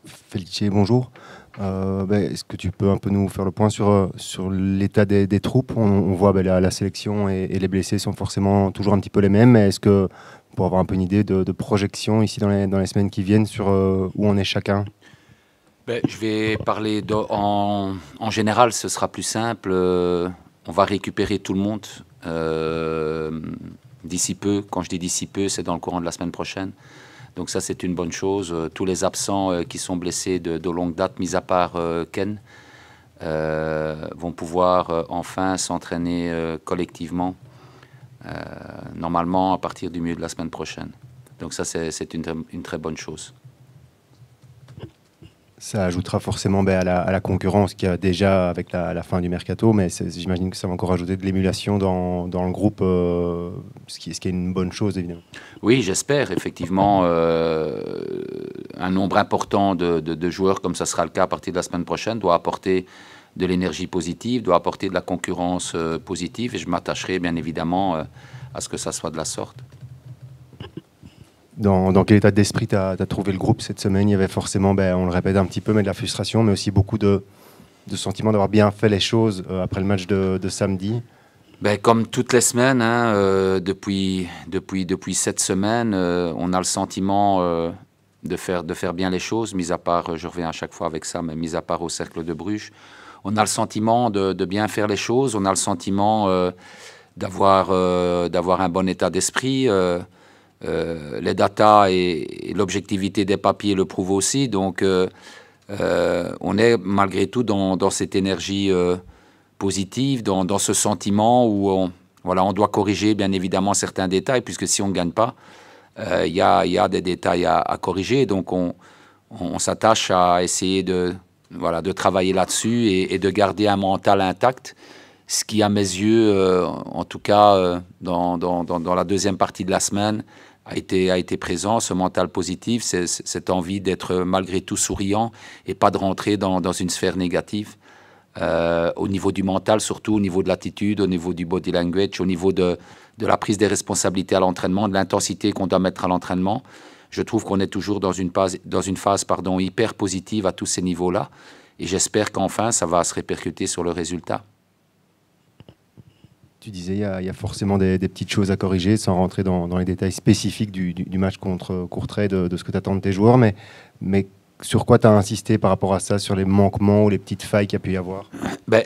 Felice, bonjour. Est-ce que tu peux un peu nous faire le point sur l'état des troupes? On voit la sélection et les blessés sont forcément toujours un petit peu les mêmes, mais est-ce que, pour avoir un peu une idée de projection ici dans les semaines qui viennent sur où on est chacun? Je vais parler en général, ce sera plus simple. On va récupérer tout le monde d'ici peu. Quand je dis d'ici peu, c'est dans le courant de la semaine prochaine. Donc ça, c'est une bonne chose. Tous les absents qui sont blessés de longue date, mis à part Ken, vont pouvoir enfin s'entraîner collectivement, normalement à partir du milieu de la semaine prochaine. Donc ça, c'est une très bonne chose. Ça ajoutera forcément à la concurrence qu'il y a déjà avec la fin du mercato, mais j'imagine que ça va encore ajouter de l'émulation dans le groupe, ce qui est une bonne chose évidemment. Oui, j'espère effectivement un nombre important de joueurs, comme ça sera le cas à partir de la semaine prochaine, doit apporter de l'énergie positive, doit apporter de la concurrence positive, et je m'attacherai bien évidemment à ce que ça soit de la sorte. Dans quel état d'esprit tu as trouvé le groupe cette semaine? Il y avait forcément, on le répète un petit peu, mais de la frustration, mais aussi beaucoup de sentiment d'avoir bien fait les choses après le match de samedi. Comme toutes les semaines, hein, depuis cette semaine, on a le sentiment de faire bien les choses, mis à part, je reviens à chaque fois avec ça, mais mis à part au Cercle de Bruges, on a le sentiment de bien faire les choses, on a le sentiment d'avoir un bon état d'esprit. Les datas et l'objectivité des papiers le prouvent aussi. Donc, on est malgré tout dans cette énergie positive, dans ce sentiment où on doit corriger bien évidemment certains détails, puisque si on ne gagne pas, il y a des détails à corriger. Donc, on s'attache à essayer de travailler là-dessus et de garder un mental intact. Ce qui, à mes yeux, en tout cas dans la deuxième partie de la semaine, a été présent, ce mental positif, cette envie d'être malgré tout souriant et pas de rentrer dans une sphère négative. Au niveau du mental, surtout au niveau de l'attitude, au niveau du body language, au niveau de la prise des responsabilités à l'entraînement, de l'intensité qu'on doit mettre à l'entraînement. Je trouve qu'on est toujours dans une phase hyper positive à tous ces niveaux-là. Et j'espère qu'enfin, ça va se répercuter sur le résultat. Tu disais, il y a forcément des petites choses à corriger, sans rentrer dans les détails spécifiques du match contre Courtrai, de ce que tu attends de tes joueurs, mais sur quoi tu as insisté par rapport à ça, sur les manquements ou les petites failles qu'il y a pu y avoir?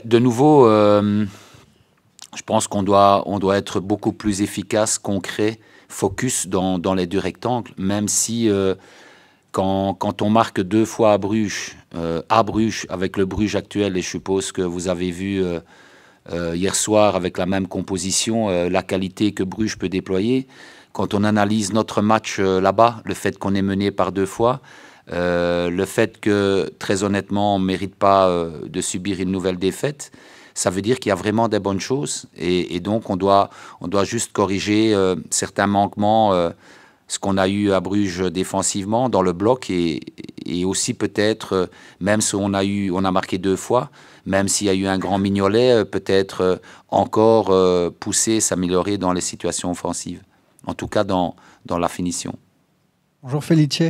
De nouveau, je pense qu'on doit être beaucoup plus efficace, concret, focus dans les deux rectangles, même si quand on marque 2 fois à Bruges, avec le Bruges actuel, et je suppose que vous avez vu hier soir avec la même composition, la qualité que Bruges peut déployer. Quand on analyse notre match là-bas, le fait qu'on est mené par 2 fois, le fait que, très honnêtement, on ne mérite pas de subir une nouvelle défaite, ça veut dire qu'il y a vraiment des bonnes choses. Et donc, on doit juste corriger certains manquements, ce qu'on a eu à Bruges défensivement, dans le bloc, et aussi peut-être, même si on a marqué 2 fois, même s'il y a eu un grand Mignolet, peut-être encore pousser, s'améliorer dans les situations offensives. En tout cas, dans la finition. Bonjour Felice.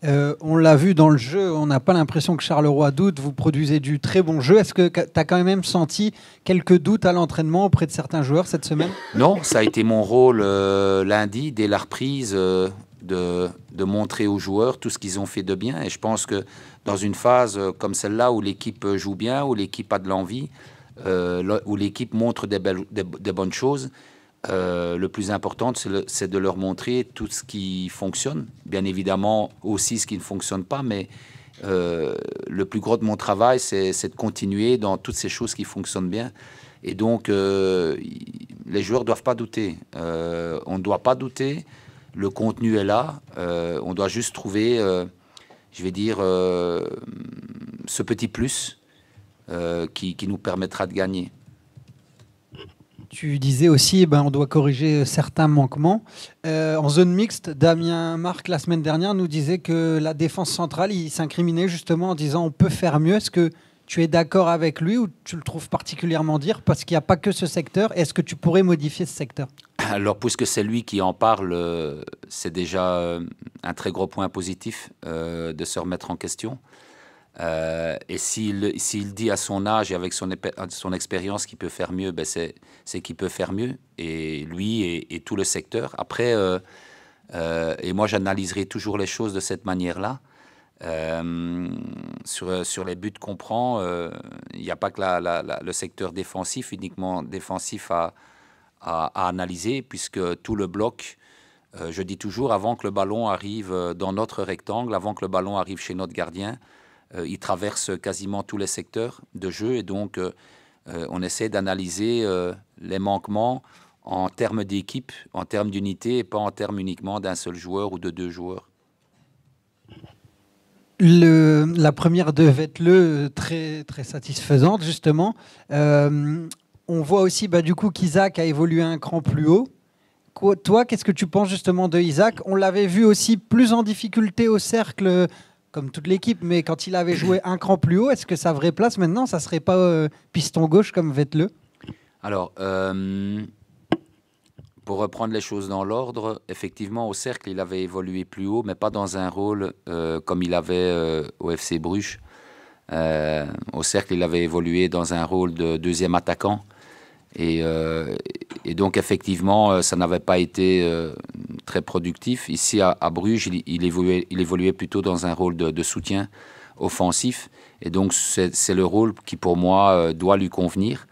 On l'a vu dans le jeu, on n'a pas l'impression que Charleroi doute. Vous produisez du très bon jeu. Est-ce que tu as quand même senti quelques doutes à l'entraînement auprès de certains joueurs cette semaine? Non, ça a été mon rôle lundi, dès la reprise, de montrer aux joueurs tout ce qu'ils ont fait de bien. Et je pense que dans une phase comme celle-là, où l'équipe joue bien, où l'équipe a de l'envie, où l'équipe montre des bonnes choses, le plus important, c'est de leur montrer tout ce qui fonctionne. Bien évidemment, aussi ce qui ne fonctionne pas, mais le plus gros de mon travail, c'est de continuer dans toutes ces choses qui fonctionnent bien. Et donc, les joueurs ne doivent pas douter. On ne doit pas douter. Le contenu est là. On doit juste trouver, je vais dire, ce petit plus qui nous permettra de gagner. Tu disais aussi, on doit corriger certains manquements. En zone mixte, Damien Marc, la semaine dernière, nous disait que la défense centrale, il s'incriminait justement en disant on peut faire mieux. Est-ce que Tu es d'accord avec lui ou tu le trouves particulièrement dur parce qu'il n'y a pas que ce secteur? Est-ce que tu pourrais modifier ce secteur? Alors, puisque c'est lui qui en parle, c'est déjà un très gros point positif de se remettre en question. Et s'il dit à son âge et avec son expérience qu'il peut faire mieux, ben c'est qu'il peut faire mieux. Et lui et tout le secteur. Après, et moi j'analyserai toujours les choses de cette manière-là. Sur les buts qu'on prend, il n'y a pas que le secteur défensif, uniquement défensif à analyser, puisque tout le bloc, je dis toujours, avant que le ballon arrive dans notre rectangle, avant que le ballon arrive chez notre gardien, il traverse quasiment tous les secteurs de jeu, et donc on essaie d'analyser les manquements en termes d'équipe, en termes d'unité, et pas en termes uniquement d'un seul joueur ou de deux joueurs. La première de Vetteleu, très, très satisfaisante, justement. On voit aussi du coup qu'Isaac a évolué un cran plus haut. Toi, qu'est-ce que tu penses justement de Isaac? On l'avait vu aussi plus en difficulté au cercle, comme toute l'équipe, mais quand il avait joué un cran plus haut, est-ce que sa vraie place maintenant, ça ne serait pas piston gauche comme Vetteleu? Alors, pour reprendre les choses dans l'ordre, effectivement, au cercle, il avait évolué plus haut, mais pas dans un rôle comme il avait au FC Bruges. Au cercle, il avait évolué dans un rôle de deuxième attaquant. Et donc, effectivement, ça n'avait pas été très productif. Ici, à Bruges, il évoluait plutôt dans un rôle de soutien offensif. Et donc, c'est le rôle qui, pour moi, doit lui convenir.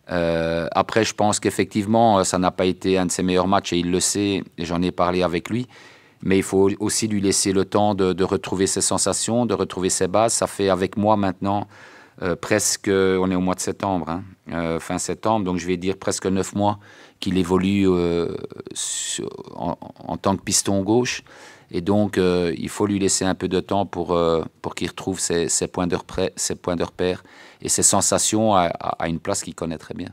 Après, je pense qu'effectivement, ça n'a pas été un de ses meilleurs matchs et il le sait, et j'en ai parlé avec lui. Mais il faut aussi lui laisser le temps de retrouver ses sensations, de retrouver ses bases. Ça fait avec moi maintenant presque, on est au mois de septembre, fin septembre, donc je vais dire presque 9 mois qu'il évolue en tant que piston gauche. Et donc, il faut lui laisser un peu de temps pour qu'il retrouve ses points de repère et ses sensations à une place qu'il connaît très bien.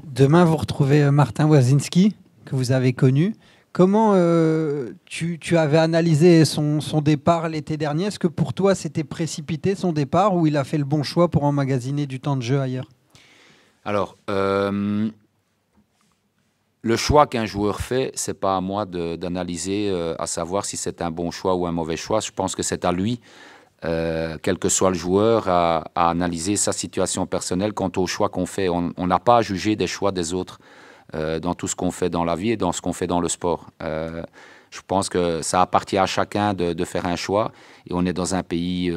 Demain, vous retrouvez Martin Wazinski, que vous avez connu. Comment tu avais analysé son départ l'été dernier? Est-ce que pour toi, c'était précipité son départ ou il a fait le bon choix pour emmagasiner du temps de jeu ailleurs? Alors, le choix qu'un joueur fait, ce n'est pas à moi d'analyser, à savoir si c'est un bon choix ou un mauvais choix. Je pense que c'est à lui, quel que soit le joueur, à analyser sa situation personnelle quant au choix qu'on fait. On n'a pas à juger des choix des autres dans tout ce qu'on fait dans la vie et dans ce qu'on fait dans le sport. Je pense que ça appartient à chacun de faire un choix. Et on est dans un pays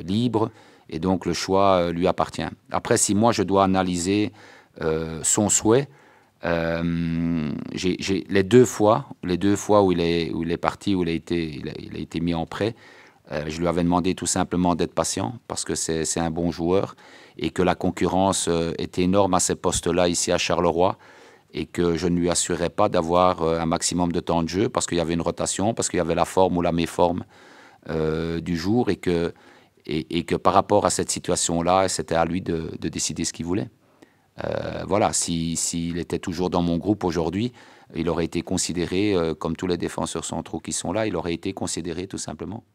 libre, et donc le choix lui appartient. Après, si moi je dois analyser son souhait, les deux fois où il est parti, où il a été mis en prêt, je lui avais demandé tout simplement d'être patient parce que c'est un bon joueur et que la concurrence était énorme à ces postes-là ici à Charleroi et que je ne lui assurais pas d'avoir un maximum de temps de jeu parce qu'il y avait une rotation, parce qu'il y avait la forme ou la méforme du jour et que par rapport à cette situation-là, c'était à lui de décider ce qu'il voulait. Voilà, s'il était toujours dans mon groupe aujourd'hui, il aurait été considéré, comme tous les défenseurs centraux qui sont là, il aurait été considéré tout simplement.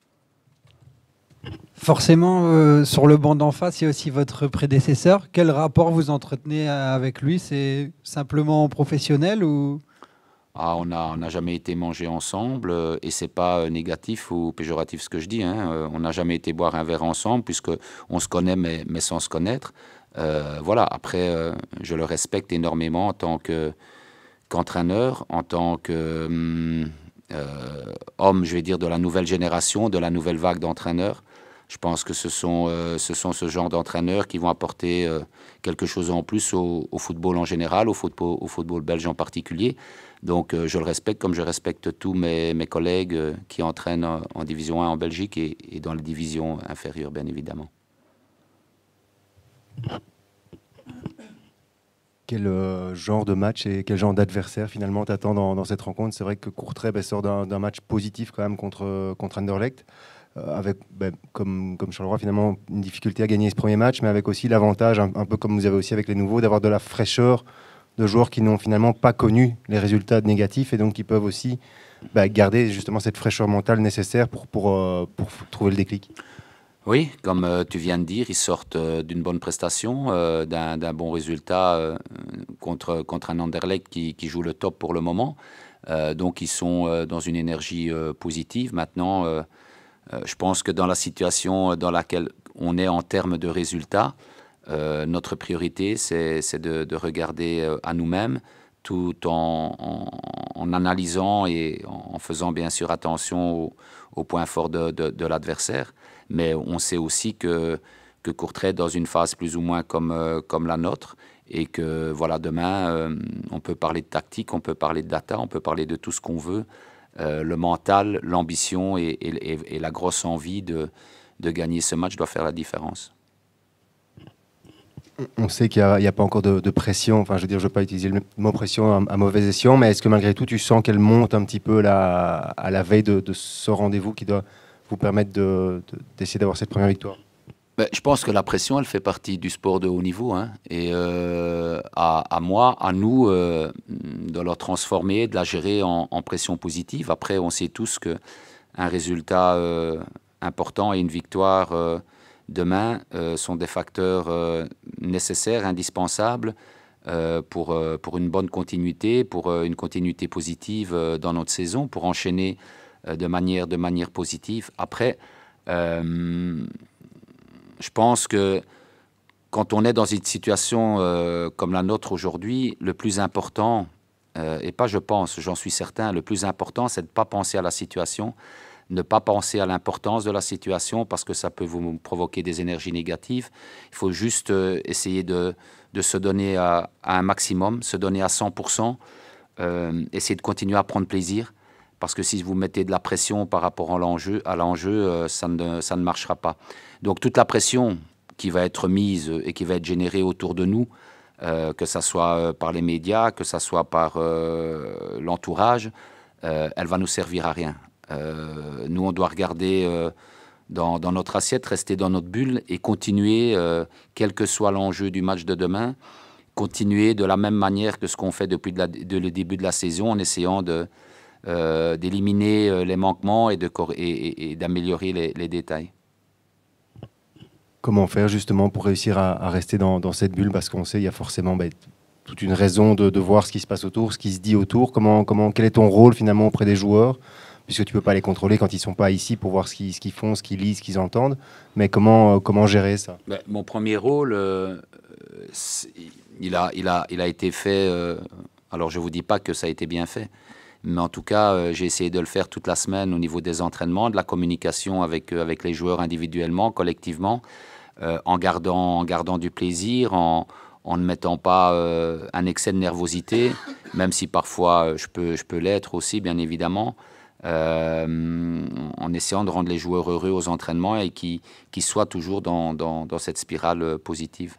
Forcément, sur le banc d'en face, il y a aussi votre prédécesseur. Quel rapport vous entretenez avec lui? C'est simplement professionnel ou... On n'a jamais été manger ensemble et c'est pas négatif ou péjoratif ce que je dis. On n'a jamais été boire un verre ensemble puisqu'on se connaît mais sans se connaître. Voilà, après, je le respecte énormément en tant qu'entraîneur, en tant qu'homme, je vais dire, de la nouvelle génération, de la nouvelle vague d'entraîneurs. Je pense que ce sont ce genre d'entraîneurs qui vont apporter quelque chose en plus au football en général, au football belge en particulier. Donc, je le respecte comme je respecte tous mes collègues qui entraînent en Division 1 en Belgique et dans les divisions inférieures, bien évidemment. Quel genre de match et quel genre d'adversaire finalement t'attends dans cette rencontre? C'est vrai que Courtrai sort d'un match positif quand même contre Anderlecht, avec comme Charleroi finalement une difficulté à gagner ce premier match, mais avec aussi l'avantage, un peu comme vous avez aussi avec les nouveaux, d'avoir de la fraîcheur de joueurs qui n'ont finalement pas connu les résultats négatifs et donc qui peuvent aussi garder justement cette fraîcheur mentale nécessaire pour trouver le déclic. Oui, comme tu viens de dire, ils sortent d'une bonne prestation, d'un bon résultat contre un Anderlecht qui joue le top pour le moment. Donc ils sont dans une énergie positive. Maintenant, je pense que dans la situation dans laquelle on est en termes de résultats, notre priorité, c'est de regarder à nous-mêmes tout en analysant et en faisant bien sûr attention aux points forts de l'adversaire. Mais on sait aussi que Courtrai est dans une phase plus ou moins comme la nôtre et que voilà, demain, on peut parler de tactique, on peut parler de data, on peut parler de tout ce qu'on veut. Le mental, l'ambition et la grosse envie de gagner ce match doit faire la différence. On sait qu'il n'y a pas encore de pression, enfin je veux dire, je ne veux pas utiliser le mot pression à mauvais escient, mais est-ce que malgré tout tu sens qu'elle monte un petit peu à la veille de ce rendez-vous qui doit vous permettre d'essayer d'avoir cette première victoire? Ben, je pense que la pression, elle fait partie du sport de haut niveau, hein, et à moi, à nous, de la transformer, de la gérer en pression positive. Après, on sait tous qu'un résultat important et une victoire demain sont des facteurs nécessaires, indispensables pour une bonne continuité, pour une continuité positive dans notre saison, pour enchaîner de manière positive. Après, je pense que quand on est dans une situation comme la nôtre aujourd'hui, le plus important, et pas je pense, j'en suis certain, le plus important, c'est de ne pas penser à la situation, ne pas penser à l'importance de la situation parce que ça peut vous provoquer des énergies négatives. Il faut juste essayer de se donner à un maximum, se donner à 100%, essayer de continuer à prendre plaisir parce que si vous mettez de la pression par rapport à l'enjeu, ça ne marchera pas. Donc toute la pression qui va être mise et qui va être générée autour de nous, que ce soit par les médias, que ce soit par l'entourage, elle va nous servir à rien. Nous, on doit regarder dans notre assiette, rester dans notre bulle et continuer, quel que soit l'enjeu du match de demain, continuer de la même manière que ce qu'on fait depuis le début de la saison, en essayant d'éliminer les manquements et d'améliorer les détails. Comment faire justement pour réussir à rester dans cette bulle? Parce qu'on sait qu'il y a forcément toute une raison de voir ce qui se passe autour, ce qui se dit autour. Quel est ton rôle finalement auprès des joueurs? Puisque tu ne peux pas les contrôler quand ils ne sont pas ici pour voir ce qu'ils font, ce qu'ils lisent, ce qu'ils entendent. Mais comment gérer ça? Mon premier rôle, il a été fait. Alors je ne vous dis pas que ça a été bien fait. Mais en tout cas, j'ai essayé de le faire toute la semaine au niveau des entraînements, de la communication avec les joueurs individuellement, collectivement, en gardant du plaisir, en ne mettant pas un excès de nervosité, même si parfois je peux l'être aussi, bien évidemment, en essayant de rendre les joueurs heureux aux entraînements et qui soient toujours dans cette spirale positive.